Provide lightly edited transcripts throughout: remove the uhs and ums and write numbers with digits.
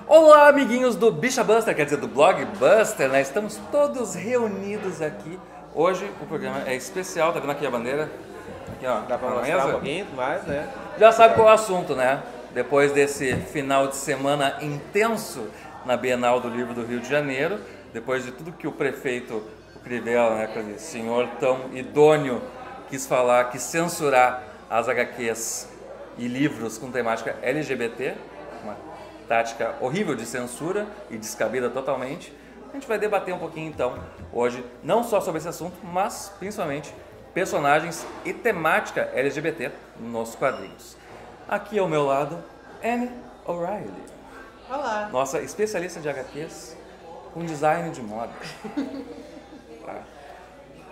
Olá, amiguinhos do Bicha Buster, quer dizer, do Blog Buster, né? Estamos todos reunidos aqui. Hoje o programa é especial, tá vendo aqui a bandeira? Aqui, ó, dá pra mostrar um pouquinho mais, né? Já sabe qual é o assunto, né? Depois desse final de semana intenso na Bienal do Livro do Rio de Janeiro, depois de tudo que o prefeito, o Crivella, né, aquele senhor tão idôneo, quis falar, quis censurar as HQs e livros com temática LGBT, uma tática horrível de censura e descabida totalmente. A gente vai debater um pouquinho então hoje, não só sobre esse assunto, mas principalmente personagens e temática LGBT nos quadrinhos. Aqui ao meu lado, Anne O'Reilly. Olá. Nossa especialista de HQs com design de moda.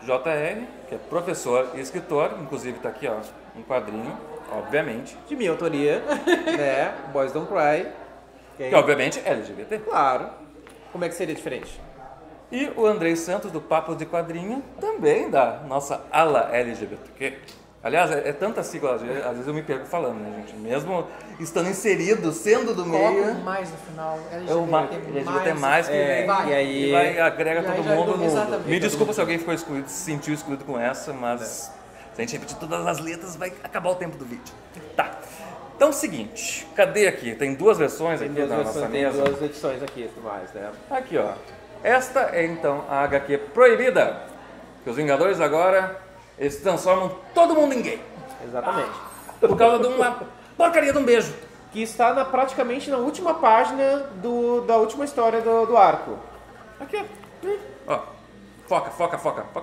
JR, que é professor e escritor, inclusive está aqui, ó, um quadrinho, obviamente. De minha autoria, né? Boys Don't Cry. Que obviamente é LGBT. Claro. Como é que seria diferente? E o Andrei Santos, do Papo de Quadrinho, também da nossa ala LGBTQ. Aliás, é tanta sigla, às vezes eu me perco falando, né, gente? Mesmo estando inserido, sendo do meio... Coloca mais no final, LGBT mais, que vem, vai. E aí... vai, agrega todo mundo. Exatamente. Me desculpa se alguém ficou excluído, se sentiu excluído com essa, mas se a gente repetir todas as letras, vai acabar o tempo do vídeo. Tá. Então, seguinte, cadê aqui? Tem duas versões aqui na nossa mesa. Tem duas edições aqui e tudo mais, né? Aqui, ó. Esta é, então, a HQ proibida. Que os Vingadores agora, eles transformam todo mundo em gay. Exatamente. Por causa de uma porcaria de um beijo. Que está praticamente na última página da última história do arco. Aqui, ó. Ó. Foca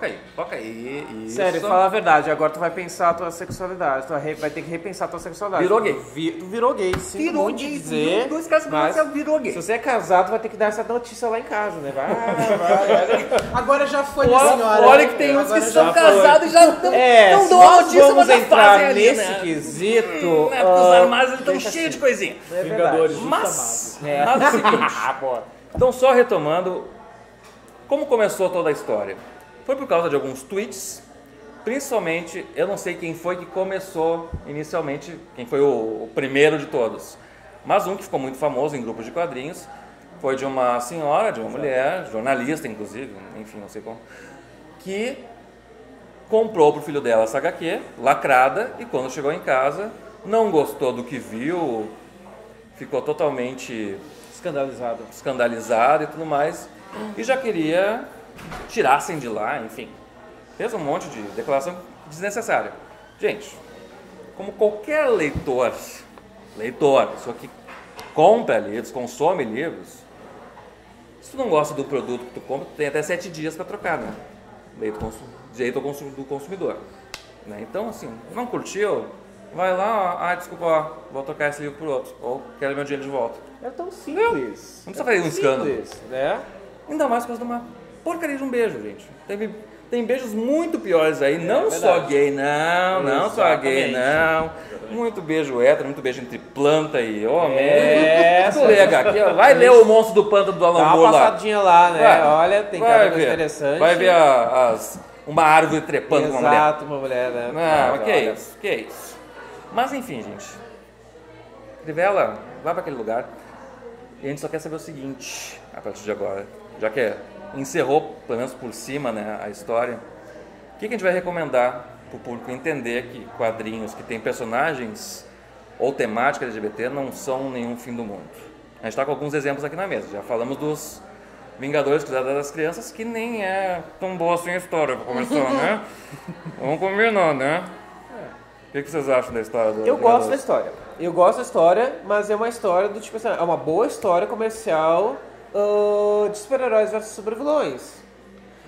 aí. Foca aí. Isso. Sério, fala a verdade, agora tu vai pensar a tua sexualidade, tu vai ter que repensar a tua sexualidade. Virou gay. Tu virou gay, sim. Virou muito gay, dizer, dois caras mas você virou gay. se você é casado, vai ter que dar essa notícia lá em casa, né? Vai. Agora já foi, minha senhora. Olha que tem uns que Agora são já casados e já não Se dão a nós notícia, vamos mas já entrar fazem ali, nesse né? quesito... Porque os armários eles estão deixa cheios assim. de coisinha. É Vingadores, verdade. os Mas é o seguinte, Boa. então só retomando, como começou toda a história? Foi por causa de alguns tweets, principalmente, eu não sei quem foi que começou inicialmente, quem foi o primeiro de todos, mas um que ficou muito famoso em grupos de quadrinhos, foi de uma senhora, de uma mulher, jornalista inclusive, enfim, não sei como, que comprou pro filho dela essa HQ, lacrada, e quando chegou em casa, não gostou do que viu, ficou totalmente escandalizado e tudo mais, e já queria... tirassem de lá, enfim. Fez um monte de declaração desnecessária. Gente, como qualquer leitor, pessoa que compra livros, consome livros, se tu não gosta do produto que tu compra, tu tem até 7 dias para trocar, né? Direito do consumidor. Né? Então, assim, não curtiu, vai lá, ó, desculpa, ó, vou trocar esse livro por outro, ou quero meu dinheiro de volta. É tão simples. Não precisa fazer um escândalo. Né? Ainda mais por causa de uma porcaria de um beijo, gente. Tem beijos muito piores aí, não só gay, não só gay, não. Muito beijo hétero, muito beijo entre planta e homem. Tu lê aqui, ó. Vai ler o Monstro do Pântano do Alan Dá Moore uma lá. passadinha lá, né? Vai, olha, tem cada coisa interessante. Vai ver uma árvore trepando com uma mulher. Exato, uma mulher, né? Não, mas que isso. Mas enfim, gente. Crivella, vai para aquele lugar. E a gente só quer saber o seguinte, a partir de agora. Já que encerrou, pelo menos por cima, né, a história. O que a gente vai recomendar para o público entender que quadrinhos que tem personagens ou temática LGBT não são nenhum fim do mundo? A gente está com alguns exemplos aqui na mesa. Já falamos dos Vingadores Cruzados das Crianças, que nem é tão boa assim a história para começar, né? Vamos combinar, né? O que vocês acham da história do Eu gosto da história. Eu gosto da história, mas é uma história do tipo assim, é uma boa história comercial de super-heróis versus super-vilões.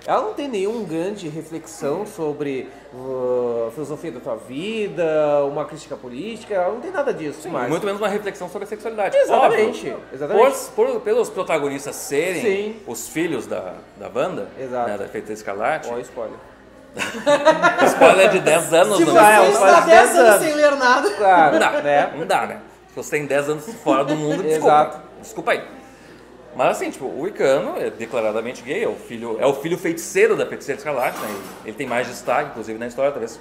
Ela não tem nenhum grande reflexão sobre a filosofia da tua vida, uma crítica política, ela não tem nada disso. Sim, mas... muito menos uma reflexão sobre a sexualidade. Exatamente. Óbvio, Exatamente. pelos protagonistas serem Sim. os filhos da Wanda, Exato. né, da Feiticeira Escarlate. Ó, spoiler. Spoiler de 10 anos, Se não você Israel, está faz 10 10 anos anos. sem ler nada... Claro, Não dá, né? não dá, né? Se você tem 10 anos fora do mundo, desculpa. Exato. Desculpa aí. Mas assim, tipo, o Icano é declaradamente gay, é o filho feiticeiro da Feiticeira Escarlate, né? Ele tem mais destaque, inclusive, na história, talvez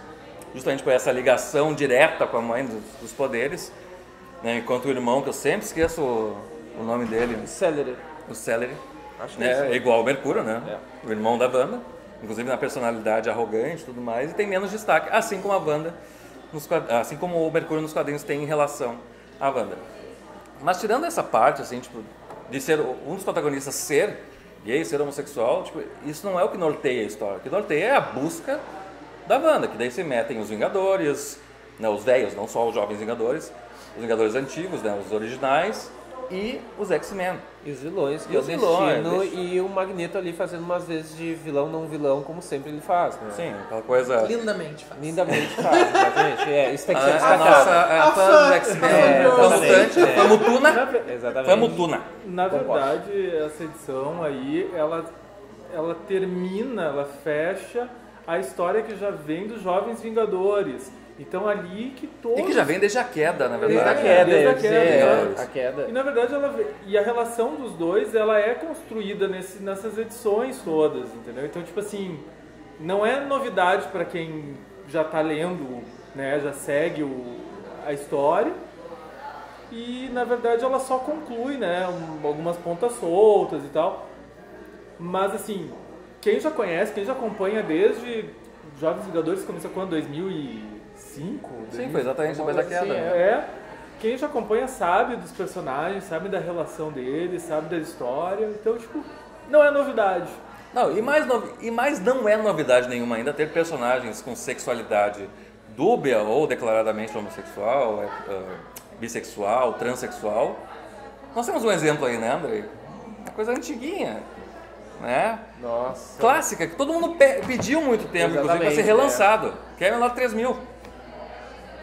justamente por essa ligação direta com a mãe dos poderes, né? Enquanto o irmão, que eu sempre esqueço o nome dele, Celery. o Celery, Acho que né? É igual ao Mercúrio, né? É. O irmão da Wanda, inclusive na personalidade arrogante e tudo mais, e tem menos destaque, assim como a Wanda, assim como o Mercúrio nos quadrinhos tem em relação à Wanda. Mas tirando essa parte, assim, tipo, de ser um dos protagonistas ser gay, ser homossexual, tipo, isso não é o que norteia a história. O que norteia é a busca da Wanda, que daí se metem os Vingadores, né, os velhos, não só os jovens Vingadores, os Vingadores antigos, né, os originais, e os X-Men. E os vilões, que E é o os vilões, Destino, e o Magneto ali fazendo umas vezes de vilão, não vilão, como sempre ele faz, né? Sim, aquela coisa... Lindamente faz. Lindamente faz, exatamente. Isso tem que ser A destacado. nossa A fã fã- dos a X-Men, fã constante, é. a Mutuna, Exatamente. foi Mutuna. Na Concordo. verdade, essa edição aí, ela termina, ela fecha a história que já vem dos Jovens Vingadores. Então ali que todos... E que já vem desde a queda, na Desde verdade. a queda, desde a eu ia dizer, queda, a queda. E na verdade e a relação dos dois, ela é construída nessas edições todas, entendeu? Então, tipo assim, não é novidade para quem já tá lendo, né, já segue a história. E na verdade ela só conclui, né, algumas pontas soltas e tal. Mas assim, quem já conhece, quem já acompanha desde Jovens Vingadores, começou quando? 2005? Sim, foi exatamente depois da Assim, queda. É, quem já acompanha sabe dos personagens, sabe da relação deles, sabe da história, então, tipo, não é novidade. Não, e mais não é novidade nenhuma ainda ter personagens com sexualidade dúbia ou declaradamente homossexual, bissexual, transexual. Nós temos um exemplo aí, né, Andrei? Uma coisa antiguinha, né? Nossa. Clássica, que todo mundo pediu muito tempo, inclusive, para ser Exatamente, relançado, que é Menor 3000.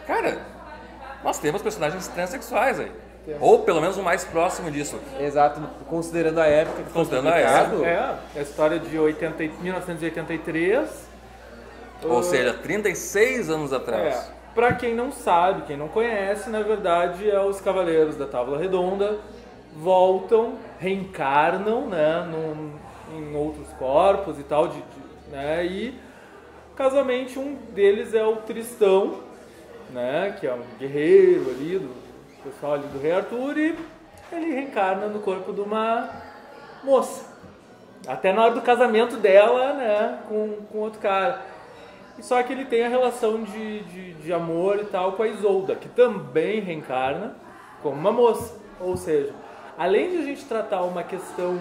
Cara, nós temos personagens transexuais aí. Ou pelo menos o mais próximo disso. Exato, considerando a época que foi Considerando a publicado. É a história de 1983. Ou seja, 36 anos atrás. Pra quem não sabe, quem não conhece, na verdade, os Cavaleiros da Távola Redonda voltam, reencarnam, né, em outros corpos e tal, né, e casualmente um deles é o Tristão, né, que é um guerreiro ali, do pessoal ali do Rei Arthur, e ele reencarna no corpo de uma moça. Até na hora do casamento dela, né, com outro cara. Só que ele tem a relação de amor e tal com a Isolda, que também reencarna como uma moça. Ou seja, além de a gente tratar uma questão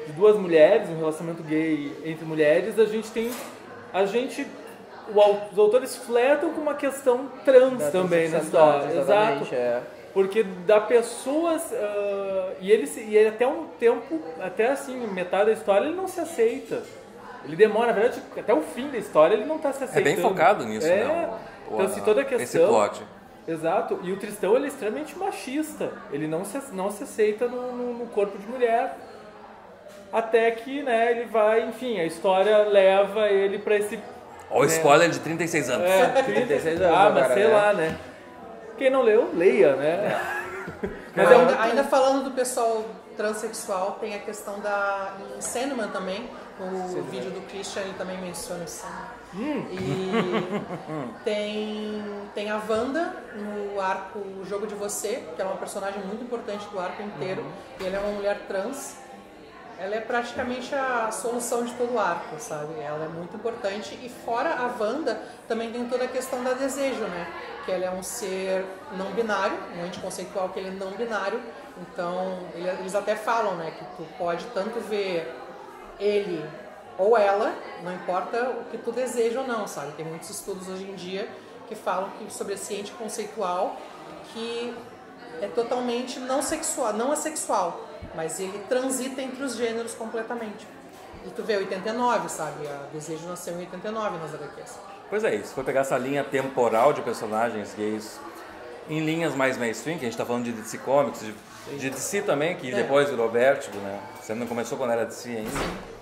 de duas mulheres, um relacionamento gay entre mulheres, os autores flertam com uma questão trans também na história. Exatamente, Exato. Porque dá pessoas... e ele até um tempo, até assim, metade da história, ele não se aceita. Ele demora, na verdade, até o fim da história ele não está se É aceitando. bem focado nisso, né? Então, assim, toda a questão... Esse plot. Exato. E o Tristão, ele é extremamente machista. Ele não se aceita no corpo de mulher. Até que, né, ele vai... Enfim, a história leva ele para esse... Ó, o spoiler de 36 anos. 36 anos mas agora, sei né? lá, né? Quem não leu, leia, né? Mas ainda falando do pessoal transexual, tem a questão em Sandman também, o vídeo do Christian, ele também menciona o Sandman. E tem a Wanda no arco Jogo de Você, que é uma personagem muito importante do arco inteiro, e ela é uma mulher trans. Ela é praticamente a solução de todo o arco, sabe? Ela é muito importante. E fora a Wanda, também tem toda a questão da desejo, né? Que ela é um ser não binário, um ente conceitual que ele é não binário. Então, eles até falam, né? Que tu pode tanto ver ele ou ela, não importa o que tu deseja ou não, sabe? Tem muitos estudos hoje em dia que falam sobre esse ente conceitual que é totalmente não sexual, não assexual, mas ele transita entre os gêneros completamente. E tu vê 89, sabe? A Desejo nasceu em 89 nas HQs. Pois é, isso. Se for pegar essa linha temporal de personagens gays em linhas mais mainstream, que a gente tá falando de DC Comics, de DC também, que depois virou Vertigo, né? Você não começou quando era DC ainda.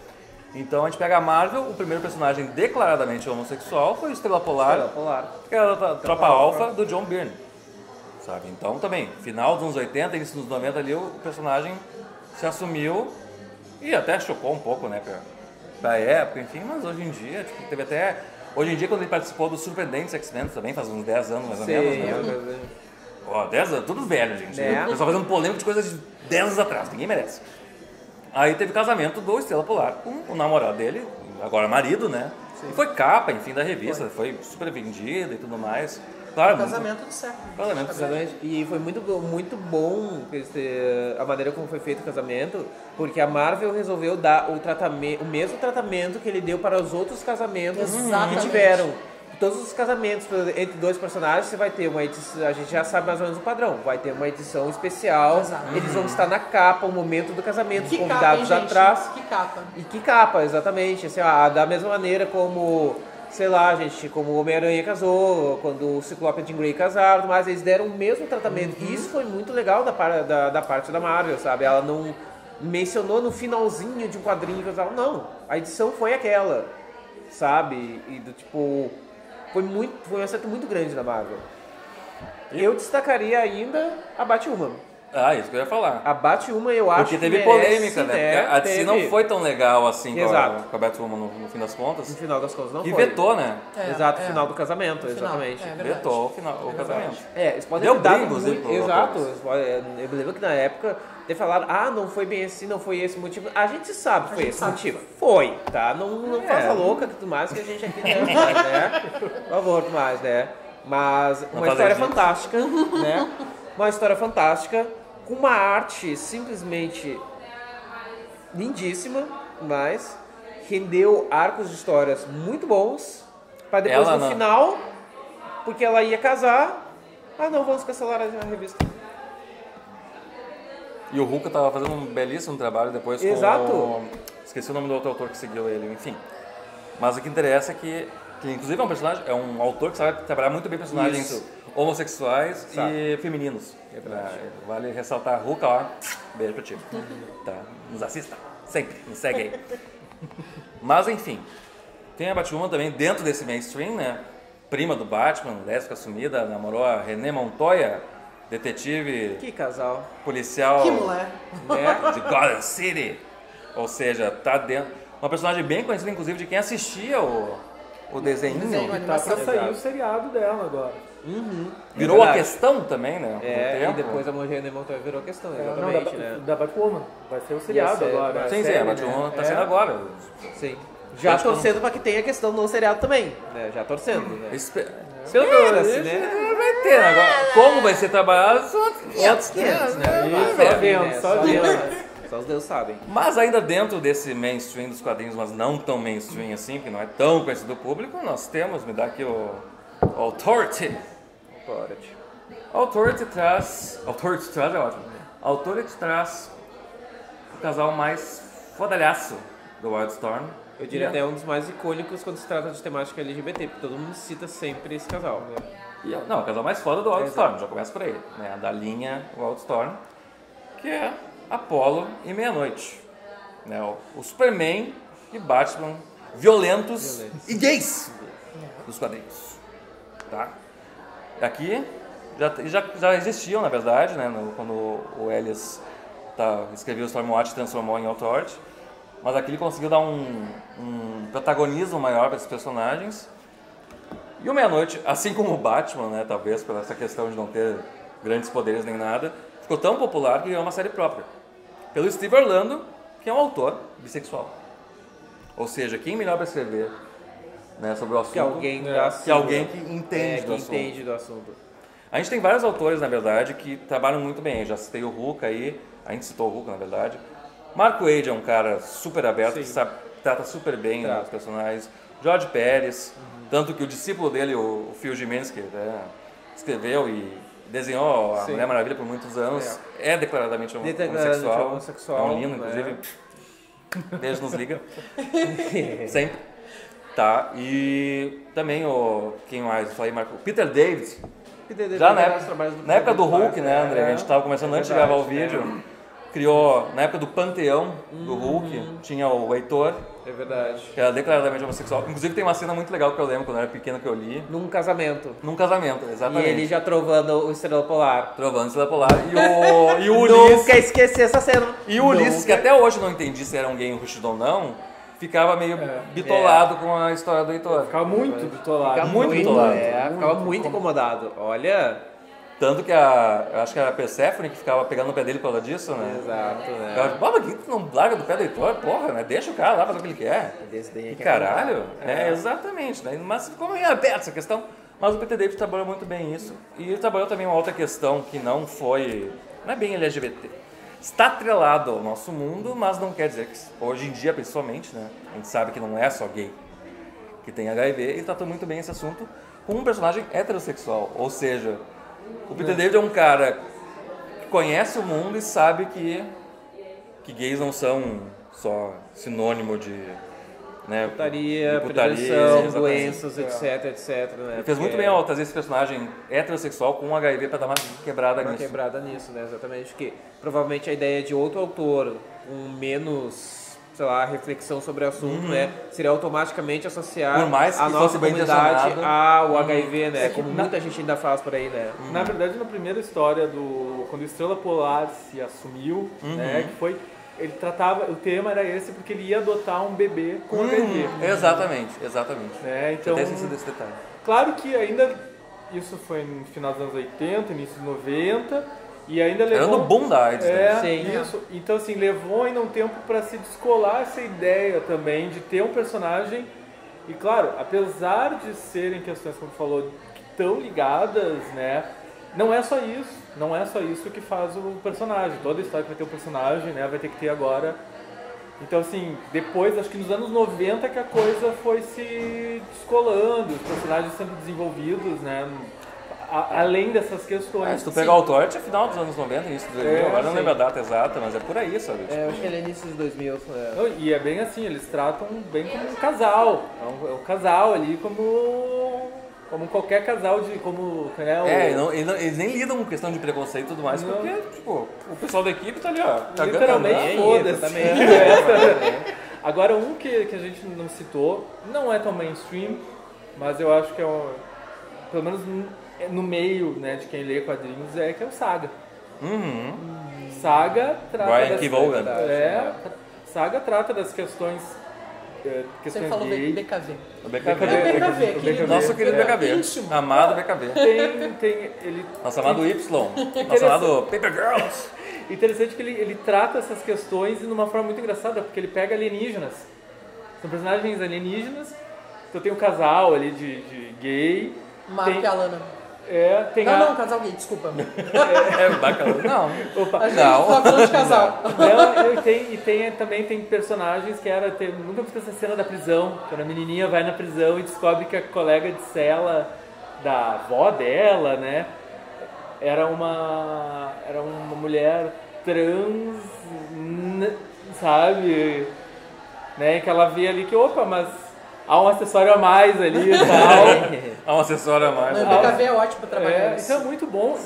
Então a gente pega a Marvel, o primeiro personagem declaradamente homossexual foi o Estrela Polar, que era da Tropa Alpha do John Byrne, sabe? Então também, final dos anos 80, início dos 90 ali, o personagem se assumiu e até chocou um pouco, né, pra época, enfim, mas hoje em dia, tipo, teve até... Hoje em dia, quando ele participou dos Surpreendentes X-Men também, faz uns 10 anos mais ou menos, né? Ó, 10 anos, tudo velho, gente. O pessoal fazendo polêmica de coisas de 10 anos atrás, ninguém merece. Aí teve casamento do Estrela Polar com o namorado dele, agora marido, né? Sim. E foi capa, enfim, da revista, foi super vendida e tudo mais. Claro, Casamento do século. Casamento do século. E foi muito bom a maneira como foi feito o casamento, porque a Marvel resolveu dar o mesmo tratamento que ele deu para os outros casamentos que tiveram. Todos os casamentos entre dois personagens, você vai ter uma edição, a gente já sabe mais ou menos o padrão, vai ter uma edição especial, eles vão estar na capa, o momento do casamento, os convidados atrás. Que capa. E que capa, exatamente. Assim, da mesma maneira como, sei lá, gente, como o Homem-Aranha casou, quando o Ciclope e a Jean Grey casaram, mas eles deram o mesmo tratamento. E isso foi muito legal da parte da Marvel, sabe? Ela não mencionou no finalzinho de um quadrinho que eles não, a edição foi aquela, sabe? E do tipo... Foi um acerto muito grande da Marvel. Eu destacaria ainda a Batwoman. Isso que eu ia falar. A Batwoman eu acho que teve merece, polêmica, né? Porque a DC não foi tão legal assim com a Batwoman no fim das contas. No final das contas não foi. E vetou, né? Exato, no final do casamento, exatamente. Vetou o casamento. Eles podem Deu ter dado brincos, muito. Exato. Eu me lembro que na época ter falado, não foi bem assim, não foi esse motivo. A gente sabe que foi esse motivo. Foi, tá? Não faça louca que tudo mais que a gente aqui não faz, né? Por favor, tudo mais, né? Mas uma história fantástica, né? Uma história fantástica, com uma arte simplesmente lindíssima, mas rendeu arcos de histórias muito bons, para depois no final, porque ela ia casar, vamos cancelar a revista. E o Hulk tava fazendo um belíssimo trabalho depois com... Esqueci o nome do outro autor que seguiu ele, enfim. Mas o que interessa é que inclusive é um autor que sabe trabalhar muito bem personagens homossexuais e femininos. Vale ressaltar a Hulk, beijo pra ti. Tá, nos assista, sempre, nos segue aí. Mas enfim, tem a Batwoman também dentro desse mainstream, né? Prima do Batman, lésbica assumida, namorou a René Montoya, detetive... Que casal. Policial... Que mulher. Né, de Gotham City. Ou seja, tá dentro... Uma personagem bem conhecida, inclusive, de quem assistia o desenho. Tá pra sair o seriado dela agora. Virou a questão também, né? E depois a René Montoya virou a questão, exatamente, né? Da Batwoman. Vai ser o seriado agora. Sim, a Batwoman tá sendo agora. Sim. Já torcendo pra que tenha a questão no seriado também, né? Já torcendo, né? Espera-se, né? Vai ter agora. Como vai ser trabalhado, são outros 500, né? Só vendo. Só os deuses sabem. Mas ainda dentro desse mainstream dos quadrinhos, mas não tão mainstream assim, que não é tão conhecido do público, nós temos, me dá aqui o Authority. Authority traz é ótimo. Authority traz o casal mais fodalhaço do Wildstorm. Eu diria até um dos mais icônicos quando se trata de temática LGBT, porque todo mundo cita sempre esse casal. Não, o casal mais foda do Wildstorm, já começa por aí, né? Da linha Wildstorm, que é Apollo e Meia-Noite. Né? O Superman e Batman violentos e gays dos quadrinhos. Tá? Aqui já existiam, na verdade, né? Quando o Elias escreveu o Stormwatch e transformou em Authority. Mas aqui ele conseguiu dar um protagonismo maior para esses personagens. E o Meia-Noite, assim como o Batman, né, talvez por essa questão de não ter grandes poderes nem nada, ficou tão popular que ganhou uma série própria. Pelo Steve Orlando, que é um autor bissexual. Ou seja, quem melhor para escrever, né, sobre o assunto que alguém que entende do assunto. A gente tem vários autores, na verdade, que trabalham muito bem. Eu já citei o Hulk aí, a gente citou o Hulk, na verdade. Mark Waid é um cara super aberto, que trata super bem os personagens. George Pérez, tanto que o discípulo dele, o Phil Jimenez, que escreveu e desenhou a Mulher Maravilha por muitos anos, é declaradamente homossexual. É um lindo, inclusive. Beijo, nos liga. Sempre. Tá, e também quem mais? Eu falei, Marco. Peter David. Já na época do Hulk, né, André? A gente estava começando antes de gravar o vídeo. Criou, na época do Panteão do Hulk, tinha o Heitor. É verdade. Que era declaradamente homossexual. Inclusive tem uma cena muito legal que eu lembro quando eu era pequeno que eu li. Num casamento, exatamente. E ele já trovando o Estrela Polar. Trovando o Estrela Polar. E o Ulisses... Nunca esqueci essa cena. E o Ulisses, que até hoje não entendi se era um gay enrustido ou não, ficava meio bitolado com a história do Heitor. Ficava muito bitolado. Ficava muito bitolado. Ficava muito incomodado. Olha... Tanto que eu acho que era a Perséfone que ficava pegando no pé dele por causa disso, né? Exato, né? Ela, mas que tu não larga do pé do Heitor, porra, né? Deixa o cara lá fazer o que ele quer. Desdém Que caralho. Exatamente, né? Mas ficou meio aberta essa questão. Mas o Peter David trabalhou muito bem isso. E ele trabalhou também uma outra questão que não é bem LGBT. Está atrelado ao nosso mundo, mas não quer dizer que, hoje em dia, principalmente, né? A gente sabe que não é só gay que tem HIV. Ele tratou muito bem esse assunto com um personagem heterossexual. Ou seja, o Peter David é um cara que conhece o mundo e sabe que gays não são só sinônimo de, né, Putaria, de prevenção, exatamente. doenças, etc, né? Ele fez muito bem ao trazer esse personagem heterossexual com HIV para dar uma quebrada uma nisso. quebrada nisso, né? Exatamente. Porque provavelmente a ideia de outro autor com menos, sei lá, reflexão sobre o assunto, né? Seria automaticamente associar Por mais que a nossa fosse bem comunidade intencionado. ao HIV, né? É que Como muita gente ainda faz por aí, né? Na verdade, na primeira história quando o Estrela Polar se assumiu, né, que foi, ele tratava, o tema era esse porque ele ia adotar um bebê com HIV. Exatamente. Né, então, Eu até esqueci desse detalhe. claro que ainda, isso foi no final dos anos 80, início dos 90, e ainda Era levou... no boom da AIDS, né? Sim. Isso. Então, assim, levou ainda um tempo para se descolar essa ideia também de ter um personagem. E, claro, apesar de serem questões, como tu falou, tão ligadas, né? Não é só isso que faz o personagem. Toda história que vai ter um personagem, né, vai ter que ter agora. Então, assim, depois, acho que nos anos 90 que a coisa foi se descolando, os personagens sendo desenvolvidos, né? Além dessas questões. Se tu pegar o Torch, é final dos anos 90, início dos 2000, agora eu não sim. lembro a data exata, mas é por aí, sabe? Eu acho que ele é início de 2000. Não, e é bem assim, eles tratam bem como um casal. É um casal ali como qualquer casal de... Como, né, Eles nem lidam com questão de preconceito e tudo mais, Não. porque, tipo, o pessoal da equipe tá ali, ó, cagando, literalmente né? foda-se. Exatamente. Agora, um que a gente não citou, não é tão mainstream, mas eu acho que é pelo menos no meio, né, de quem lê quadrinhos, que é o Saga. Saga trata Brian K. Vaughan. Saga trata das questões Você falou gay. BKV. O BKV. BKV, querido. Nosso querido BKV. Íntimo. Amado BKV. Ele Nosso amado Y. Nosso amado Paper Girls. interessante que ele trata essas questões de uma forma muito engraçada, porque ele pega alienígenas. São personagens alienígenas. Então tem um casal ali de gay. Marco e Alana. Tem Não, casal gay, desculpa. É bacana. Não. A gente Não. tá falando de casal. Também tem personagens que nunca vi essa cena da prisão, quando a menininha vai na prisão e descobre que a colega de cela da avó dela, né, era uma mulher trans, sabe, né, que ela vê ali que, mas há um acessório a mais ali e tal. Há um acessório a mais. O BKV é ótimo pra trabalhar Isso é muito bom.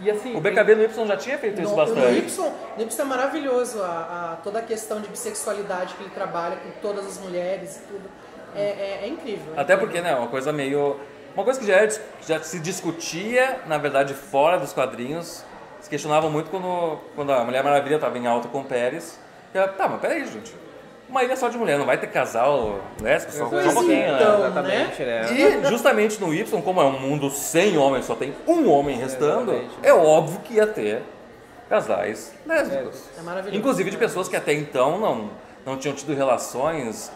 E assim, O BKB no Y já tinha feito isso No bastante. Y é maravilhoso, toda a questão de bissexualidade que ele trabalha com todas as mulheres e tudo. É incrível. Até porque, né, uma coisa que já se discutia, na verdade, fora dos quadrinhos. Se questionava muito quando a Mulher Maravilha estava em alta com o Pérez. Mas peraí, gente. Uma ilha só de mulher, não vai ter casal lésbico, só um pouquinho, né? Então, Exatamente, né? E justamente no Y, como é um mundo sem homens, só tem um homem restando, é óbvio que ia ter casais lésbicos. É maravilhoso. Inclusive de pessoas que até então não tinham tido relações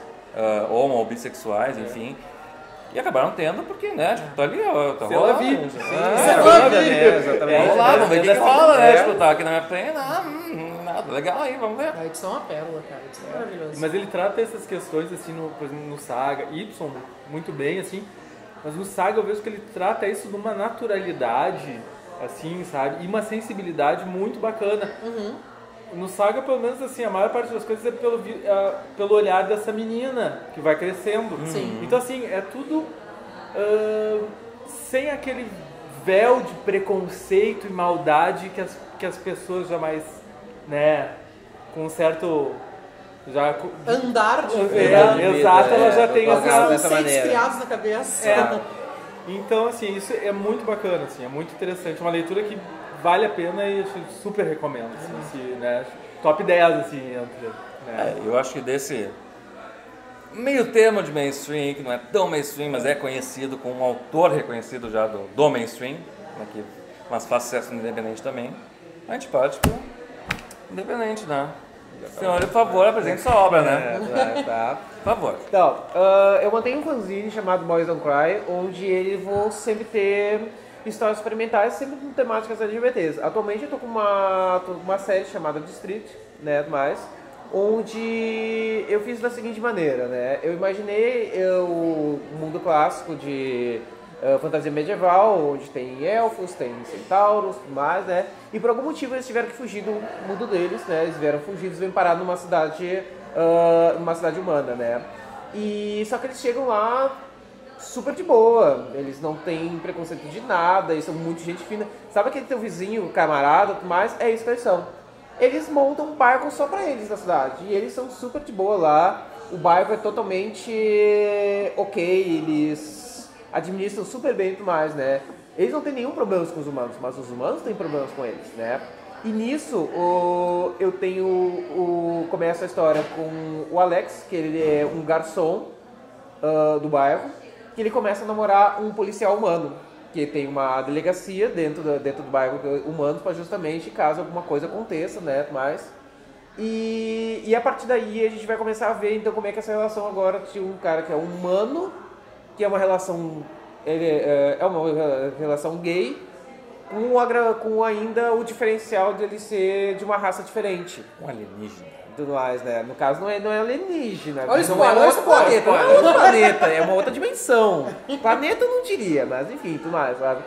homo ou bissexuais, enfim. E acabaram tendo porque, né, tipo, tá ali, ó, tá rolando. Exatamente. Vamos lá, vamos ver o que rola, né? Tipo, tá aqui na minha frente, nada, legal aí, vamos ver. A edição é uma pérola, cara. Isso é maravilhoso. Mas ele trata essas questões, assim, por exemplo, no Saga, Y, muito bem, assim. Mas no Saga eu vejo que ele trata isso de uma naturalidade, assim, sabe? E uma sensibilidade muito bacana. No Saga, pelo menos, assim, a maior parte das coisas é pelo olhar dessa menina que vai crescendo. Sim. Então, assim, é tudo sem aquele véu de preconceito e maldade que as pessoas jamais, né, com um certo... Andar de exato, ela já tem essa... conceitos criados na cabeça. Então, assim, isso é muito bacana, assim, é muito interessante. Uma leitura que vale a pena e eu super recomendo. Assim, né? Top 10, assim, entre... Né? Eu acho que desse meio termo de mainstream, que não é tão mainstream, mas é conhecido como um autor reconhecido já do mainstream, né, que mas faz sucesso no independente também, a gente parte pro independente, né? Senhor, por favor, apresente sua obra, né? Tá. Por favor. Então, eu mantenho um fanzine chamado Boys Don't Cry, onde ele vou sempre ter histórias experimentais, sempre com temáticas LGBTs. Atualmente eu tô com uma série chamada District, né, onde eu fiz da seguinte maneira, né? Eu imaginei o mundo clássico de fantasia medieval, onde tem elfos, tem centauros, tudo mais, né? E por algum motivo eles tiveram que fugir do mundo deles, né? Eles vieram fugidos e vêm parar numa cidade humana, né? E só que eles chegam lá super de boa, eles não têm preconceito de nada, eles são muito gente fina. Sabe aquele teu vizinho, camarada, tudo mais? É isso que eles são. Eles montam um barco só pra eles na cidade, e eles são super de boa lá. O barco é totalmente ok, eles administram super bem e tudo mais, né? Eles não têm nenhum problema com os humanos, mas os humanos têm problemas com eles, né? E nisso, eu começo a história com o Alex, que ele é um garçom do bairro, que ele começa a namorar um policial humano, que tem uma delegacia dentro do bairro humano, para justamente, caso alguma coisa aconteça, né, mais. E a partir daí a gente vai começar a ver, então, como é que essa relação agora de um cara que é humano, que é uma relação, é uma relação gay, com ainda o diferencial de ele ser de uma raça diferente. Um alienígena. Tudo mais, né? No caso, não é alienígena. Olha o não é spoiler, outro planeta. Não é outro planeta, é uma outra dimensão. Planeta eu não diria, mas enfim, tudo mais, sabe?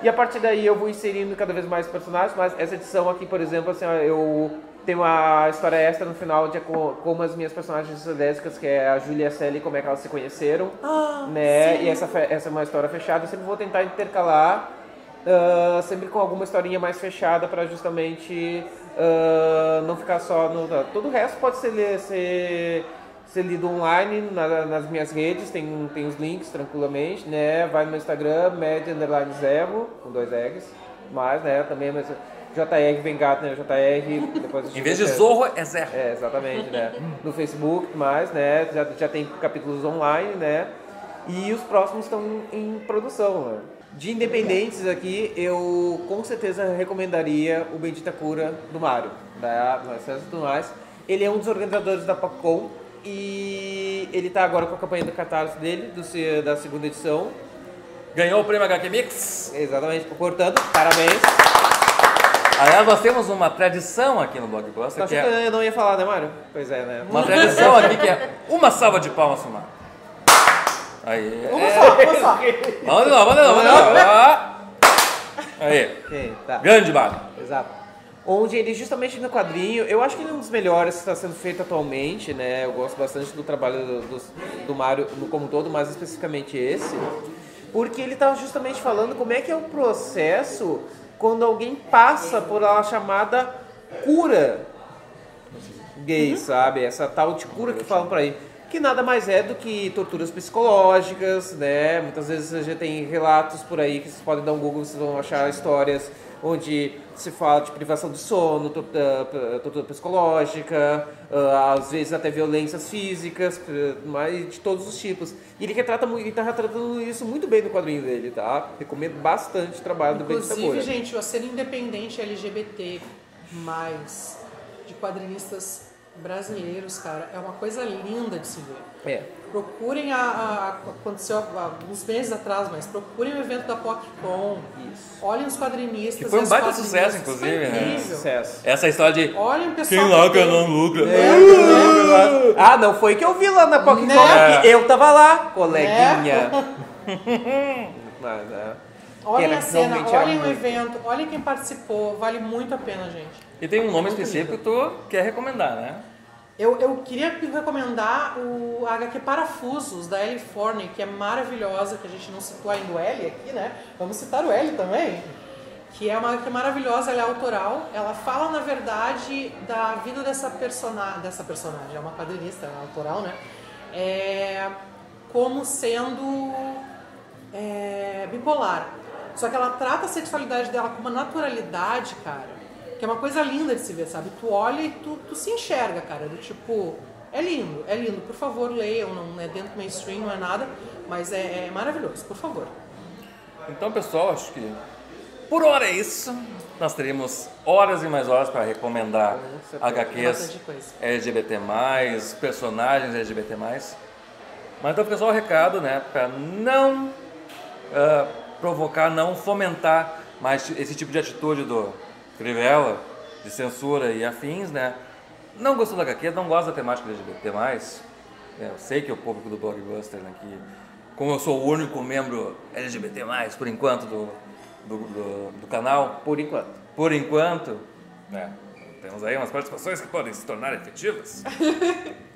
E a partir daí eu vou inserindo cada vez mais personagens, mas essa edição aqui, por exemplo, assim, ó, eu tenho uma história extra no final de como as minhas personagens lésbicas, que é a Júlia e a Sally, como é que elas se conheceram, né? Sim. E essa é uma história fechada. Eu sempre vou tentar intercalar, sempre com alguma historinha mais fechada, para justamente não ficar só no... Todo o resto pode ser lido online nas minhas redes, tem os links tranquilamente, né? Vai no meu Instagram, med_0, com 2 R's, mas, né, também... JR Vengato, né? JR, depois em vez de Zorro, é Zerro. É, exatamente, né? No Facebook, mais, né? Já tem capítulos online, né? E os próximos estão em produção, né? De independentes aqui, eu com certeza recomendaria o Bendita Cura do Mário, da César e tudo mais. Ele é um dos organizadores da PopCon e ele tá agora com a campanha do Catarse dele, da segunda edição. Ganhou o prêmio HQ Mix. Exatamente, portanto, parabéns. Aliás, nós temos uma tradição aqui no Blog Buster. Que eu não ia falar, né, Mário? Pois é, né? Uma tradição aqui que é uma salva de palmas pro Mário. Aí. Vamos só. Vamos de novo. Aí. Okay, tá. Grande Mário. Exato. Onde ele, justamente no quadrinho, eu acho que ele é um dos melhores que está sendo feito atualmente, né? Eu gosto bastante do trabalho do Mário como um todo, mas especificamente esse. Porque ele tá justamente falando como é que é o processo quando alguém passa por uma chamada cura gay, sabe? Essa tal de cura que falam por aí. Que nada mais é do que torturas psicológicas, né? Muitas vezes já tem relatos por aí que vocês podem dar um Google, vocês vão achar histórias onde se fala de privação de sono, tortura psicológica, às vezes até violências físicas, mas de todos os tipos. E ele está retratando isso muito bem no quadrinho dele, tá? Recomendo bastante o trabalho do Bendita Cura. Inclusive, gente, a cena independente LGBT+, de quadrinistas brasileiros, cara, é uma coisa linda de se ver. É. Procurem aconteceu há uns meses atrás, mas procurem o evento da PopCon. Isso. Olhem os quadrinistas. Que foi um baita sucesso, inclusive, né? Sucesso. Essa história de olhem o pessoal. quem lá que não lucra. Ah, não foi que eu vi lá na PopCon, que eu tava lá, coleguinha. Mas, olhem a cena, olhem o evento, olhem quem participou, vale muito a pena, gente. E tem um nome específico que tu quer recomendar, né? Eu queria recomendar o HQ Parafusos, da Ellie Forney, que é maravilhosa, que a gente não citou ainda o Ellie aqui, né? Vamos citar o Ellie também. Que é uma HQ maravilhosa, ela é autoral. Ela fala, na verdade, da vida dessa personagem, é uma quadrinista, ela é autoral, né? Como sendo bipolar. Só que ela trata a sexualidade dela com uma naturalidade, cara, que é uma coisa linda de se ver, sabe? Tu olha e tu se enxerga, cara, do tipo... É lindo. Por favor, leiam, não é dentro do mainstream, não é nada, mas é maravilhoso, por favor. Então, pessoal, acho que Por hora é isso. Nós teríamos horas e mais horas para recomendar HQs Bastante coisa. LGBT+, personagens LGBT+. Mas então fica só o recado, né? Para não provocar, não fomentar mais esse tipo de atitude do Crivella, de censura e afins, né? Não gostou da HQ, não gosta da temática LGBT+. Eu sei que o público do Blockbuster aqui, como eu sou o único membro LGBT+, por enquanto, do canal. Por enquanto. Por enquanto, né? Temos aí umas participações que podem se tornar efetivas.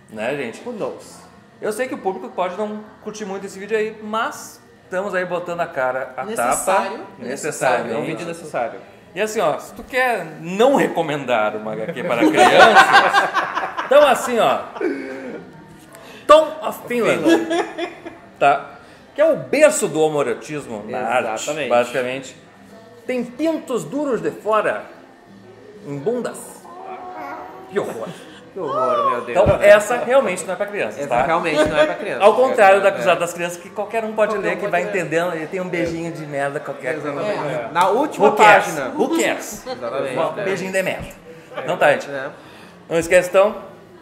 Né, gente? Who knows? Eu sei que o público pode não curtir muito esse vídeo aí, mas estamos aí botando a cara a Necessário. tapa. É um Necessariamente. vídeo necessário. E assim, ó, se tu quer não recomendar uma HQ para crianças, então assim, ó, Tom of Finland, tá? Que é o berço do homoerotismo na arte, Exatamente. basicamente. Tem pintos duros de fora em bundas. Que horror. Que horror, meu Deus. Então essa realmente não é para crianças, Essa tá? realmente não é pra criança. Ao contrário da É. Cruzada das Crianças, que qualquer um pode Qualquer ler, um que pode vai ler. entendendo, e tem um beijinho de merda qualquer coisa. Exatamente. Na última Who cares? página. Who cares? Exatamente. Um beijinho de merda. Não tá, gente? É. Não esquece então,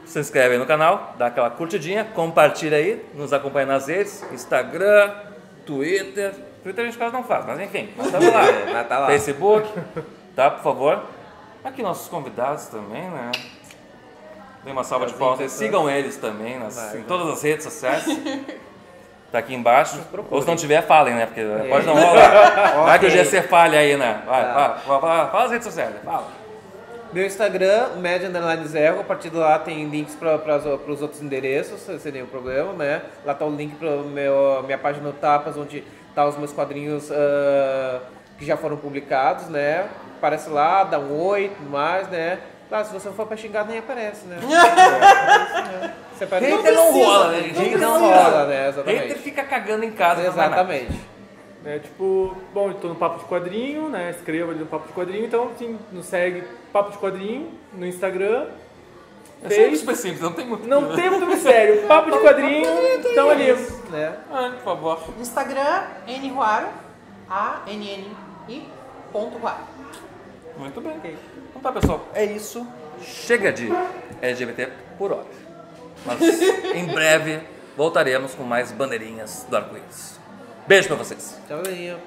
se inscreve aí no canal, dá aquela curtidinha, compartilha aí, nos acompanha nas redes, Instagram, Twitter. Twitter a gente quase não faz, mas enfim, nós estamos lá. Mas tá lá. Facebook, tá, por favor. Aqui nossos convidados também, né? Dê uma salva de palmas, sigam eles também em todas as redes sociais. Tá aqui embaixo. Ou se não tiver, falem, né? Porque pode não rolar. Vai que o GC falha aí, né? Vai, fala as redes sociais, fala. Meu Instagram, Med_Zero, a partir de lá tem links para os outros endereços, sem nenhum problema, né? Lá tá o link para minha página no Tapas, onde tá os meus quadrinhos que já foram publicados, né? Aparece lá, dá um oi, tudo mais, né? Claro, se você for pra xingar, nem aparece, né? Você aparece- Hater não rola, né? Hater não rola, né? Hater Exatamente. fica cagando em casa. não faz nada. Exatamente. É tipo, bom, eu tô no Papo de Quadrinho, né? Escreva ali no Papo de Quadrinho, então sim, nos segue Papo de Quadrinho no Instagram. É sempre Face- super simples, não tem muito. Não tem muito mistério. Papo de Quadrinho, então ali. Né? Por favor. Instagram, nruaro, ANNI.ruaro. Muito bem. Então tá, pessoal. É isso. Chega de LGBT por hora. Mas em breve voltaremos com mais bandeirinhas do arco-íris. Beijo pra vocês. Tchauzinho.